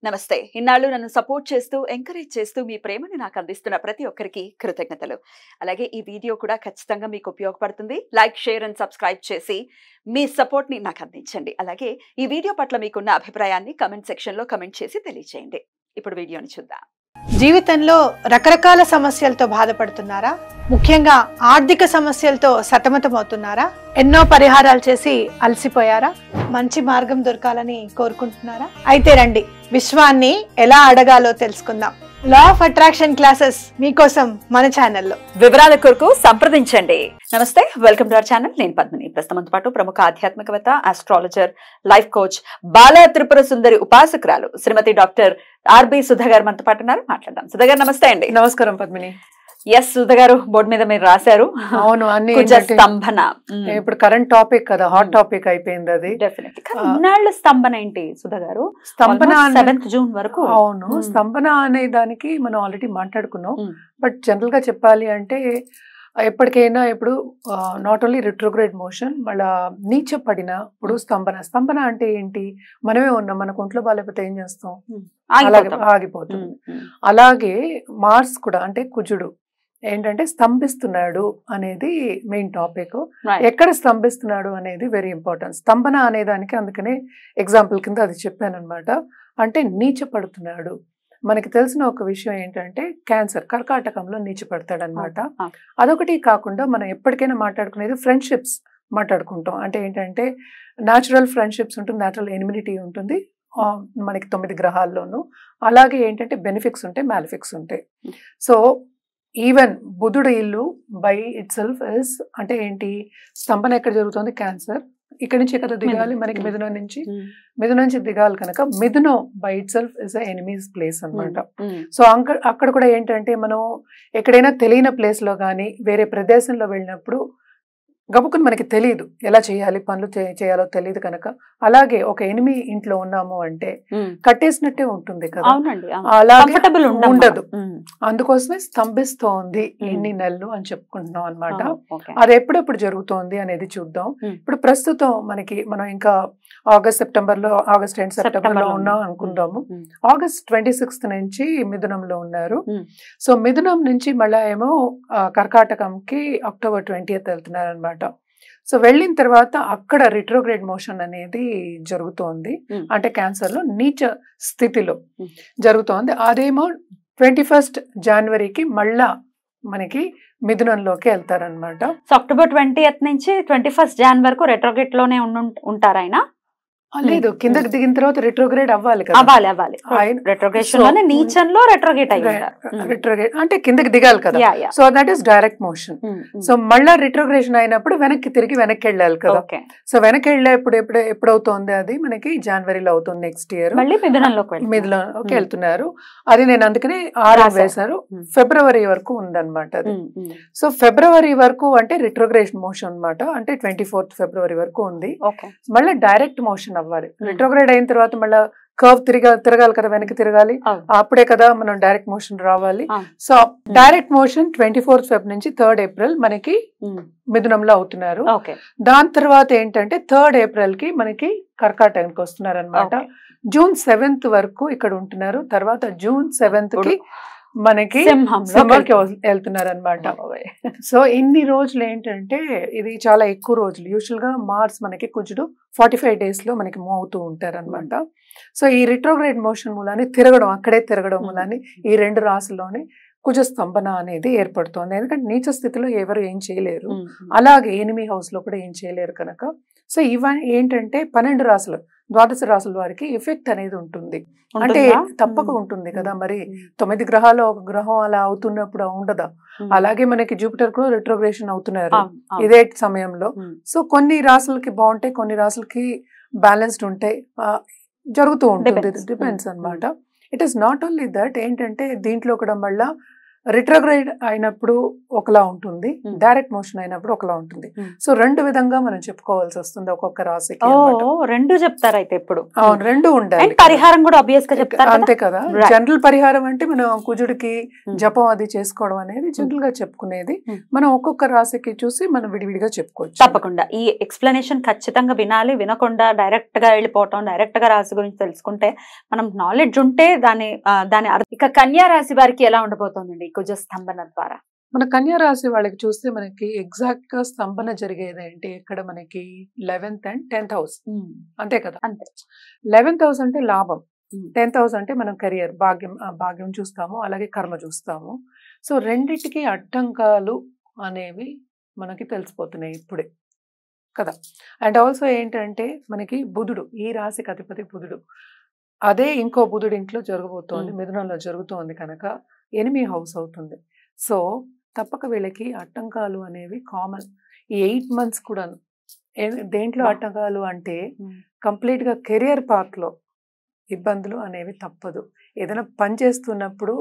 నమస్తే. ఇన్నాళ్ళు నన్ను సపోర్ట్ చేస్తూ, ఎంకరేజ్ చేస్తూ మీ ప్రేమని నాకు అందిస్తున్న ప్రతి ఒక్కరికి కృతజ్ఞతలు. అలాగే ఈ వీడియో కూడా ఖచ్చితంగా మీకు ఉపయోగపడుతుంది. లైక్, షేర్ అండ్ సబ్స్క్రైబ్ చేసి మీ సపోర్ట్‌ని నాకు అందించండి. అలాగే ఈ వీడియో పట్ల మీకున్న అభిప్రాయాన్ని కామెంట్ సెక్షన్‌లో కామెంట్ చేసి తెలియజేయండి. ఇప్పుడు వీడియోని చూద్దాం. జీవితంలో రకరకాల సమస్యలతో బాధపడుతున్నారా? ముఖ్యంగా ఆర్థిక సమస్యలతో సతమతమవుతున్నారా? ఎన్నో పరిహారాలు చేసి అలసిపోయారా? మంచి మార్గం దొరకాలని కోరుకుంటున్నారా? అయితే రండి, విశ్వాన్ని ఎలా అడగాలో తెలుసుకుందాం. లా ఆఫ్ అట్రాక్షన్ క్లాసెస్ మీకోసం మన ఛానల్లో. వివరాల కొరకు సంప్రదించండి. నమస్తే, వెల్కమ్ టు అవర్ ఛానల్. నేను పద్మిని. ప్రస్తుతంతో పాటు ప్రముఖ ఆధ్యాత్మికవేత్త, ఆస్ట్రాలజర్, లైఫ్ కోచ్, బాల త్రిపుర సుందరి ఉపాసకురాలు శ్రీమతి డాక్టర్ ఆర్బి సుధా గారు మనతో పాటు ఉన్నారు. మాట్లాడదాం. సుధా గారు నమస్తే అండి. నమస్కారం పద్మిని. ఎస్ సుధా గారు, బోర్డు మీద మీరు రాశారు. అవును, అన్ని స్తంభన ఇప్పుడు కరెంట్ టాపిక్ కదా, హాట్ టాపిక్ అయిపోయింది అది. డెఫినెట్లీ. ఇన్నాళ్ళ స్తంభన ఏంటి సుధా గారు? స్తంభన 7th జూన్ వరకు. అవును, స్తంభన అనే దానికి మనం ఆల్రెడీ మాట్లాడుకున్నాం. బట్ జనరల్ గా చెప్పాలి అంటే ఎప్పటికైనా ఇప్పుడు నాట్ ఓన్లీ రిట్రోగ్రేడ్ మోషన్, మళ్ళా నీచ పడినప్పుడు స్తంభన అంటే ఏంటి? మనమే ఉన్నాం, మనకు ఒంట్లో బాగాలేకపోతే ఏం చేస్తాం? అలాగే ఆగిపోతుంది. అలాగే మార్స్ కూడా, అంటే కుజుడు ఏంటంటే స్తంభిస్తున్నాడు అనేది మెయిన్ టాపిక్. ఎక్కడ స్తంభిస్తున్నాడు అనేది వెరీ ఇంపార్టెంట్. స్తంభన అనే దానికి అందుకనే ఎగ్జాంపుల్ కింద అది చెప్పాను అనమాట. అంటే నీచ పడుతున్నాడు. మనకి తెలిసిన ఒక విషయం ఏంటంటే క్యాన్సర్ కర్కాటకంలో నీచపడతాడు అనమాట. అదొకటి కాకుండా మనం ఎప్పటికైనా మాట్లాడుకునేది ఫ్రెండ్షిప్స్ మాట్లాడుకుంటాం. అంటే ఏంటంటే న్యాచురల్ ఫ్రెండ్షిప్స్ ఉంటుంది, న్యాచురల్ ఎనిమినిటీ ఉంటుంది మనకి 9 గ్రహాల్లోనూ. అలాగే ఏంటంటే బెనిఫిక్స్ ఉంటాయి, మ్యాలిఫిక్స్ ఉంటాయి. సో ఈవెన్ బుధుడు ఇల్లు బై ఇట్ సెల్ఫ్ ఇస్ అంటే ఏంటి? స్తంభన ఎక్కడ జరుగుతుంది? క్యాన్సర్. ఇక్కడి నుంచి ఎక్కడ దిగాలి? మనకి మిథునం నుంచి దిగాలి కనుక మిథునం by itself is enemies place అనమాట. సో అక్కడ కూడా ఏంటంటే మనం ఎక్కడైనా తెలియని ప్లేస్ లో కానీ వేరే ప్రదేశంలో వెళ్ళినప్పుడు గబుక్కుని మనకి తెలియదు ఎలా చేయాలి, పనులు చేయాలో తెలియదు కనుక. అలాగే ఒక ఎనిమి ఇంట్లో ఉన్నాము అంటే కట్టేసినట్టే ఉంటుంది కదా, అలాగే ఉండదు. అందుకోసమే స్తంభిస్తోంది ఎన్ని నెలలు అని చెప్పుకుంటున్నాం అనమాట. అది ఎప్పుడెప్పుడు జరుగుతోంది అనేది చూద్దాం. ఇప్పుడు ప్రస్తుతం మనం ఇంకా ఆగస్ట్ అండ్ సెప్టెంబర్ లో ఉన్నాం అనుకుందాము. ఆగస్ట్ 26 నుంచి మిథునంలో ఉన్నారు. సో మిథునం నుంచి మళ్ళా ఏమో కర్కాటకంకి అక్టోబర్ 20th వెళ్తున్నారు అనమాట. సో వెళ్ళిన తర్వాత అక్కడ రిట్రోగ్రేడ్ మోషన్ అనేది జరుగుతోంది. అంటే క్యాన్సర్ లో నీచ స్థితిలో జరుగుతోంది. అదేమో 21st జనవరికి మళ్ళా మనకి మిథునంలోకి వెళ్తారనమాట. సో అక్టోబర్ 20th నుంచి 21st జాన్ వరకు రెట్రోగ్రేడ్ లోనే ఉంటారు ఆయన? లేదు, కిందకి దిగిన తర్వాత రిట్రోగ్రేడ్ అవ్వాలి కదా. అవ్వాలి. నీచంలో రెట్రోగ్రేడ్ రిట్రోగ్రేడ్ అంటే కిందకి దిగాలి కదా. So that is direct motion. So మళ్ళా రిట్రోగ్రేషన్ అయినప్పుడు వెనక్కి వెళ్ళాలి కదా. సో వెనక్కి ఎప్పుడవుతోంది? అది మనకి జనవరిలో అవుతుంది నెక్స్ట్ ఇయర్. మిథునంలోకి వెళ్తున్నారు. అది నేను అందుకనే 6 వేశారు. ఫిబ్రవరి వరకు ఉందన్నమాట అది. సో ఫిబ్రవరి వరకు అంటే రిట్రోగ్రేషన్ మోషన్ అనమాట. అంటే 24th ఫిబ్రవరి వరకు ఉంది. మళ్ళీ డైరెక్ట్ మోషన్ అవ్వాలి. రిట్రోగ్రేడ్ అయిన తర్వాత మళ్ళీ కర్వ్ తిరగాలి కదా, వెనక్కి తిరగాలి. అప్పుడే కదా మనం డైరెక్ట్ మోషన్ రావాలి. So direct motion 24th Feb నుంచి 3rd ఏప్రిల్ మనకి మిథునంలో అవుతున్నారు. దాని తర్వాత ఏంటంటే 3rd ఏప్రిల్ కి మనకి కర్కాటకానికి వస్తున్నారు అనమాట. జూన్ 7th వరకు ఇక్కడ ఉంటున్నారు. తర్వాత జూన్ 7th కి మనకి సింహంకి వెళ్తున్నారు అనమాట. సో ఇన్ని రోజులు ఏంటంటే ఇది చాలా ఎక్కువ రోజులు. యూజువల్ గా మార్స్ మనకి కుజుడు 45 days లో మనకి మూవ్ అవుతూ ఉంటారు అనమాట. సో ఈ రిట్రోగ్రేడ్ మోషన్ మూలాన్ని అక్కడే తిరగడం మూలాన్ని ఈ 2 రాశుల్లోనే కుజ స్తంభన అనేది ఏర్పడుతోంది. ఎందుకంటే నీచ స్థితిలో ఎవరు ఏం చేయలేరు, అలాగే ఎనిమీ హౌస్ లో కూడా ఏం చేయలేరు కనుక. సో ఇవన్నీ ఏంటంటే 12 రాశులు, ద్వాదశ రాశుల వారికి ఎఫెక్ట్ అనేది ఉంటుంది. అంటే తప్పక ఉంటుంది కదా. మరి 9 గ్రహాలు ఒక గ్రహం అలా అవుతున్నప్పుడు ఉండదా? అలాగే మనకి జూపిటర్ కూడా రిట్రోగ్రేషన్ అవుతున్నారు ఇదే సమయంలో. సో కొన్ని రాశులకి బాగుంటాయి, కొన్ని రాశులకి బ్యాలెన్స్డ్ ఉంటాయి, జరుగుతూ ఉంటుంది. డిపెండ్స్ అనమాట. It is not only that. ఏంటంటే దీంట్లో కూడా మళ్ళా రిట్రోగ్రేడ్ అయినప్పుడు ఒకలా ఉంటుంది, Hmm. డైరెక్ట్ మోషన్ అయినప్పుడు ఒకలా ఉంటుంది. Hmm. సో 2 విధంగా మనం చెప్పుకోవాల్సి వస్తుంది ఒక్కొక్క రాశికి ఓ అన్నమాట. రెండు చెప్తారు అయితే ఇప్పుడు. అవును, 2 ఉండాలి అండ్ కదా. పరిహారం కూడా ఆబ్వియస్ గా చెప్తారు కదా. అంతే కదా. Right. జనరల్ పరిహారం అంటే మనం కుజుడికి Hmm. జపం అది చేసుకోవడం అనేది జనరల్ గా చెప్పుకునేది. Hmm. మనం ఒక్కొక్క రాశికి చూసి మనం విడివిడిగా చెప్పుకోవచ్చు. తప్పకుండా ఈ ఎక్స్ప్లెనేషన్ ఖచ్చితంగా వినాలి. వినకుండా డైరెక్ట్ గా వెళ్ళిపోవటం, డైరెక్ట్ గా రాశి గురించి తెలుసుకుంటే మనం నాలెడ్జ్ ఉంటే దాని ఇక కన్యా రాశి వారికి ఎలా ఉండబోతోందండి కుజ స్తంభన ద్వారా? మన కన్యా రాశి వాళ్ళకి చూస్తే మనకి ఎగ్జాక్ట్ గా స్తంభన జరిగేది ఏంటి, ఇక్కడ మనకి 11th and 10th హౌస్, అంతే కదా. అంతే. 11th హౌస్ అంటే లాభం, Hmm. 10th హౌస్ అంటే మనం కెరియర్ భాగ్యం చూస్తాము, అలాగే కర్మ చూస్తాము. సో రెండిటికి అడ్డంకాలు అనేవి మనకి తెలిసిపోతున్నాయి ఇప్పుడే కదా. అండ్ ఆల్సో ఏంటంటే మనకి బుధుడు, ఈ రాశికి అధిపతి బుధుడు, అదే ఇంకో బుధుడు ఇంట్లో జరగబోతోంది, మిథునంలో జరుగుతోంది కనుక 8th హౌస్ అవుతుంది. సో తప్పక వీళ్ళకి అడ్డంకాలు అనేవి కామన్ ఈ 8 months కూడా. దేంట్లో అడ్డంకాలు అంటే కంప్లీట్ గా కెరియర్ పాత్ లో ఇబ్బందులు అనేవి తప్పదు. ఏదైనా పని చేస్తున్నప్పుడు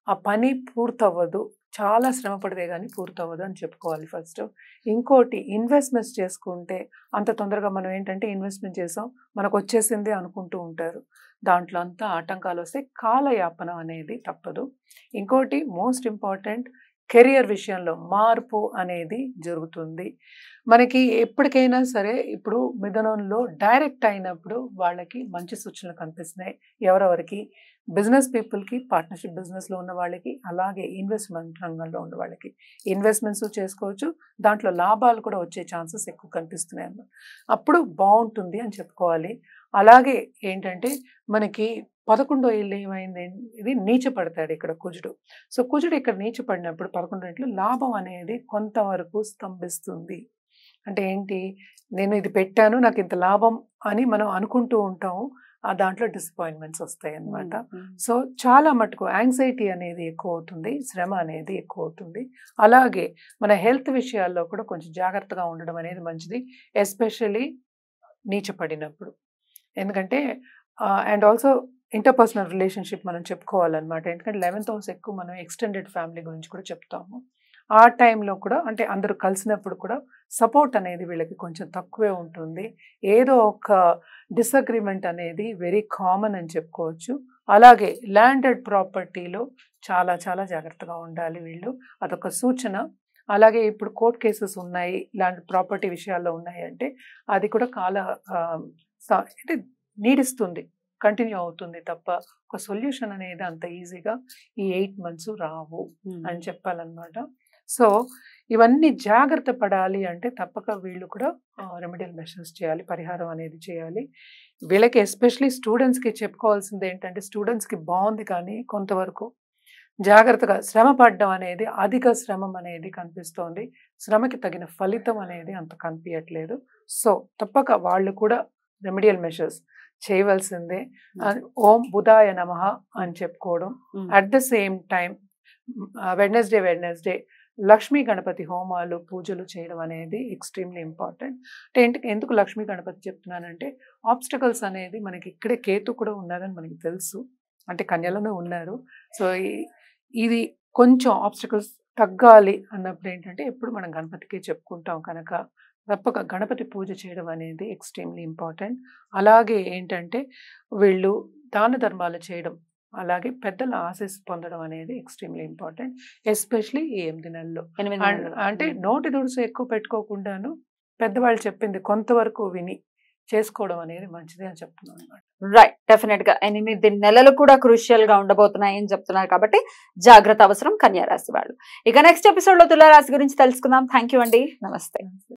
ఆ పని పూర్తవ్వదు, చాలా శ్రమ పడితే కానీ పూర్తవ్వదు అని చెప్పుకోవాలి ఫస్ట్. ఇంకోటి ఇన్వెస్ట్మెంట్స్ చేసుకుంటే అంత తొందరగా మనం ఏంటంటే ఇన్వెస్ట్మెంట్ చేసాం మనకు వచ్చేసింది అనుకుంటూ ఉంటారు, దాంట్లో అంతా ఆటంకాలు వస్తే కాలయాపన అనేది తప్పదు. ఇంకోటి మోస్ట్ ఇంపార్టెంట్, కెరియర్ విషయంలో మార్పు అనేది జరుగుతుంది మనకి. ఎప్పటికైనా సరే ఇప్పుడు మిథునంలో డైరెక్ట్ అయినప్పుడు వాళ్ళకి మంచి సూచనలు కనిపిస్తున్నాయి. ఎవరెవరికి, బిజినెస్ పీపుల్కి, పార్ట్నర్షిప్ బిజినెస్లో ఉన్న వాళ్ళకి, అలాగే ఇన్వెస్ట్మెంట్ రంగంలో ఉన్న వాళ్ళకి ఇన్వెస్ట్మెంట్స్ చేసుకోవచ్చు, దాంట్లో లాభాలు కూడా వచ్చే ఛాన్సెస్ ఎక్కువ కనిపిస్తున్నాయి అన్నమాట. అప్పుడు బాగుంటుంది అని చెప్పుకోవాలి. అలాగే ఏంటంటే మనకి 11వ ఇల్లు ఏమైంది, ఇది నీచ పడతాడు ఇక్కడ కుజుడు. సో కుజుడు ఇక్కడ నీచ పడినప్పుడు 11వ ఇంట్లో లాభం అనేది కొంతవరకు స్తంభిస్తుంది. అంటే ఏంటి, నేను ఇది పెట్టాను నాకు ఇంత లాభం అని మనం అనుకుంటూ ఉంటాము, ఆ దాంట్లో డిసప్పాయింట్మెంట్స్ వస్తాయి అన్నమాట. సో చాలా మటుకు యాంగ్జైటీ అనేది ఎక్కువ అవుతుంది, శ్రమ అనేది ఎక్కువ అవుతుంది. అలాగే మన హెల్త్ విషయాల్లో కూడా కొంచెం జాగ్రత్తగా ఉండడం అనేది మంచిది, ఎస్పెషల్లీ నీచ పడినప్పుడు. ఎందుకంటే అండ్ ఆల్సో ఇంటర్పర్సనల్ రిలేషన్షిప్ మనం చెప్పుకోవాలన్నమాట. ఎందుకంటే 11th హౌస్ ఎక్కువ మనం ఎక్స్టెండెడ్ ఫ్యామిలీ గురించి కూడా చెప్తాము. ఆ టైంలో కూడా అంటే అందరూ కలిసినప్పుడు కూడా సపోర్ట్ అనేది వీళ్ళకి కొంచెం తక్కువే ఉంటుంది. ఏదో ఒక డిసగ్రిమెంట్ అనేది వెరీ కామన్ అని చెప్పుకోవచ్చు. అలాగే ల్యాండెడ్ ప్రాపర్టీలో చాలా చాలా జాగ్రత్తగా ఉండాలి వీళ్ళు, అదొక సూచన. అలాగే ఇప్పుడు కోర్ట్ కేసెస్ ఉన్నాయి, ల్యాండ్ ప్రాపర్టీ విషయాల్లో ఉన్నాయి అంటే అది కూడా అంటే నీడిస్తుంది, కంటిన్యూ అవుతుంది తప్ప ఒక సొల్యూషన్ అనేది అంత ఈజీగా ఈ 8 months రావు అని చెప్పాలన్నమాట. సో ఇవన్నీ జాగ్రత్త పడాలి అంటే తప్పక వీళ్ళు కూడా రెమెడియల్ మెషర్స్ చేయాలి, పరిహారం అనేది చేయాలి. వీళ్ళకి ఎస్పెషలీ స్టూడెంట్స్కి చెప్పుకోవాల్సింది ఏంటంటే, స్టూడెంట్స్కి బాగుంది కానీ కొంతవరకు జాగ్రత్తగా శ్రమ పడడం అనేది, అధిక శ్రమం అనేది కనిపిస్తోంది, శ్రమకి తగిన ఫలితం అనేది అంత కనిపించట్లేదు. సో తప్పక వాళ్ళు కూడా రెమెడియల్ మెషర్స్ చేయవలసిందే. ఓం బుధాయ నమః అని చెప్పుకోవడం, at the same time Wednesday Lakshmi Ganapati హోమాలు పూజలు చేయడం అనేది ఎక్స్ట్రీమ్లీ ఇంపార్టెంట్. అంటే ఎందుకు లక్ష్మీ గణపతి చెప్తున్నానంటే, ఆబ్స్టకల్స్ అనేది మనకి ఇక్కడే కేతు కూడా ఉన్నారని మనకి తెలుసు, అంటే కన్యలోనే ఉన్నారు. సో ఇది కొంచెం ఆబ్స్టకల్స్ తగ్గాలి అన్నప్పుడు ఏంటంటే ఎప్పుడు మనం గణపతికి చెప్పుకుంటాం కనుక తప్పక గణపతి పూజ చేయడం అనేది ఎక్స్ట్రీమ్లీ ఇంపార్టెంట్. అలాగే ఏంటంటే వీళ్ళు దాన ధర్మాలు చేయడం, అలాగే పెద్దల ఆశీస్సు పొందడం అనేది ఎక్స్ట్రీమ్లీ ఇంపార్టెంట్, ఎస్పెషలీ ఈ 8 నెలల్లో. అంటే నోటి దుడుసు ఎక్కువ పెట్టుకోకుండాను పెద్దవాళ్ళు చెప్పింది కొంతవరకు విని చేసుకోవడం అనేది మంచిది అని చెప్తున్నాను అనమాట. రైట్, డెఫినెట్ గా 8 నెలలు కూడా క్రూషియల్ గా ఉండబోతున్నాయి అని చెప్తున్నారు కాబట్టి జాగ్రత్త అవసరం కన్యా రాశి వాళ్ళు. ఇక నెక్స్ట్ ఎపిసోడ్ లో తులా రాశి గురించి తెలుసుకుందాం. థ్యాంక్ యూ అండి, నమస్తే.